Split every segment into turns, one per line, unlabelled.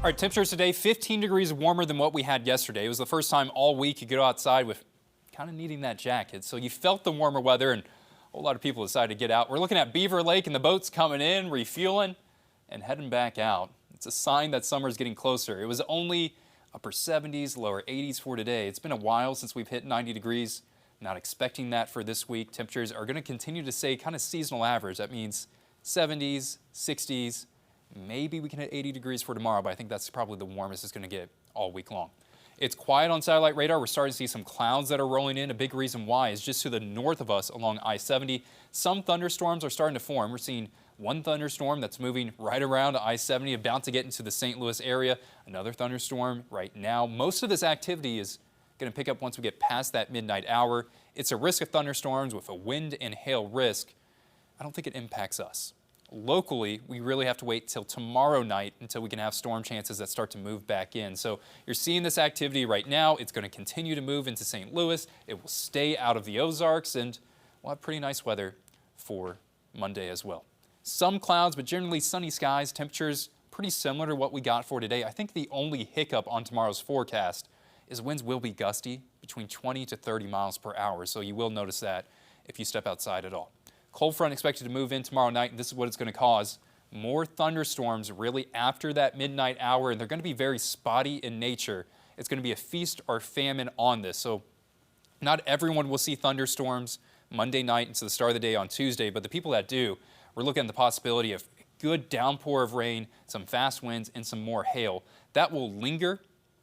All right, temperatures today 15 degrees warmer than what we had yesterday. It was the first time all week you could go outside with kind of needing that jacket. So you felt the warmer weather and a whole lot of people decided to get out. We're looking at Beaver Lake and the boats coming in, refueling, and heading back out. It's a sign that summer is getting closer. It was only upper 70s, lower 80s for today. It's been a while since we've hit 90 degrees. Not expecting that for this week. Temperatures are going to continue to stay kind of seasonal average. That means 70s, 60s. Maybe we can hit 80 degrees for tomorrow, but I think that's probably the warmest it's going to get all week long. It's quiet on satellite radar. We're starting to see some clouds that are rolling in. A big reason why is just to the north of us along I-70. Some thunderstorms are starting to form. We're seeing one thunderstorm that's moving right around I-70, about to get into the St. Louis area. Another thunderstorm right now. Most of this activity is going to pick up once we get past that midnight hour. It's a risk of thunderstorms with a wind and hail risk. I don't think it impacts us. Locally, we really have to wait till tomorrow night until we can have storm chances that start to move back in. So you're seeing this activity right now. It's going to continue to move into St. Louis. It will stay out of the Ozarks, and we'll have pretty nice weather for Monday as well. Some clouds, but generally sunny skies. Temperatures pretty similar to what we got for today. I think the only hiccup on tomorrow's forecast is winds will be gusty between 20 to 30 miles per hour. So you will notice that if you step outside at all. Cold front expected to move in tomorrow night, and this is what it's going to cause. More thunderstorms really after that midnight hour, and they're going to be very spotty in nature. It's going to be a feast or famine on this. So not everyone will see thunderstorms Monday night into the start of the day on Tuesday, but the people that do, we're looking at the possibility of a good downpour of rain, some fast winds, and some more hail. That will linger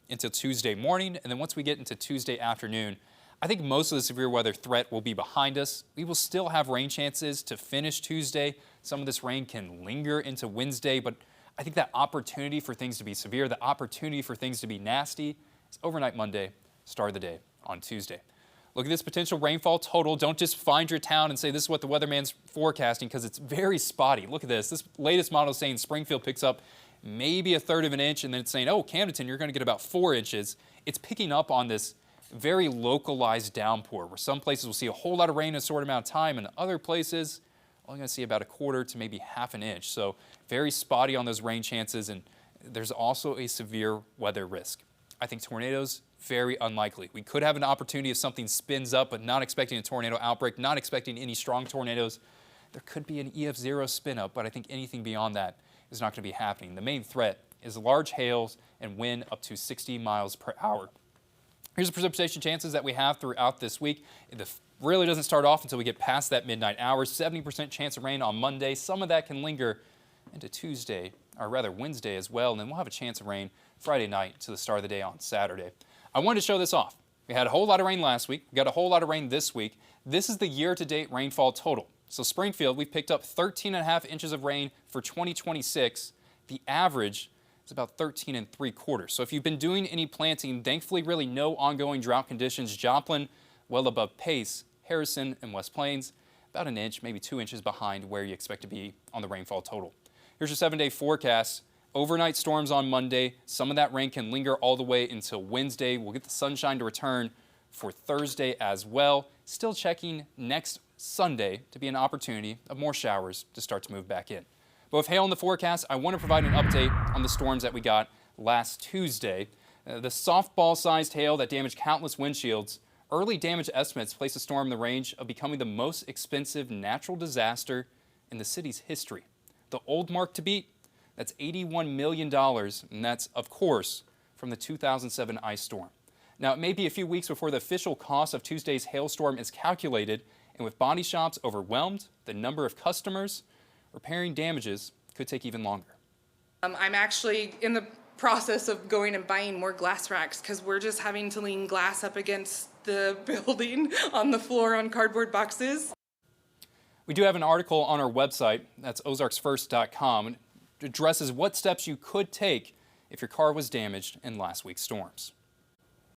until Tuesday morning, and then once we get into Tuesday afternoon, I think most of the severe weather threat will be behind us. We will still have rain chances to finish Tuesday. Some of this rain can linger into Wednesday, but I think that opportunity for things to be severe, the opportunity for things to be nasty, is overnight Monday, start of the day on Tuesday. Look at this potential rainfall total. Don't just find your town and say this is what the weatherman's forecasting, because it's very spotty. Look at this. This latest model is saying Springfield picks up maybe a third of an inch, and then it's saying, oh, Camdenton, you're going to get about 4 inches. It's picking up on this very localized downpour, where some places will see a whole lot of rain in a short amount of time, and other places only going to see about a quarter to maybe half an inch. So very spotty on those rain chances, and there's also a severe weather risk. I think tornadoes, very unlikely. We could have an opportunity if something spins up, but not expecting a tornado outbreak, not expecting any strong tornadoes. There could be an EF0 spin up, but I think anything beyond that is not going to be happening. The main threat is large hails and wind up to 60 miles per hour. Here's the precipitation chances that we have throughout this week. It really doesn't start off until we get past that midnight hour. 70% chance of rain on Monday. Some of that can linger into Tuesday, or rather Wednesday as well. And then we'll have a chance of rain Friday night to the start of the day on Saturday. I wanted to show this off. We had a whole lot of rain last week. We got a whole lot of rain this week. This is the year-to-date rainfall total. So Springfield, we've picked up 13.5 inches of rain for 2026. The average it's about 13 3/4. So if you've been doing any planting, thankfully really no ongoing drought conditions. Joplin, well above pace. Harrison and West Plains, about an inch, maybe 2 inches behind where you expect to be on the rainfall total. Here's your 7-day forecast. Overnight storms on Monday. Some of that rain can linger all the way until Wednesday. We'll get the sunshine to return for Thursday as well. Still checking next Sunday to be an opportunity of more showers to start to move back in. But with hail in the forecast, I want to provide an update on the storms that we got last Tuesday. The softball-sized hail that damaged countless windshields. Early damage estimates place the storm in the range of becoming the most expensive natural disaster in the city's history. The old mark to beat, that's $81 million, and that's, of course, from the 2007 ice storm. Now, it may be a few weeks before the official cost of Tuesday's hailstorm is calculated, and with body shops overwhelmed, the number of customers repairing damages could take even longer.
I'm actually in the process of going and buying more glass racks because we're just having to lean glass up against the building on the floor on cardboard boxes.
We do have an article on our website, that's ozarksfirst.com. It addresses what steps you could take if your car was damaged in last week's storms.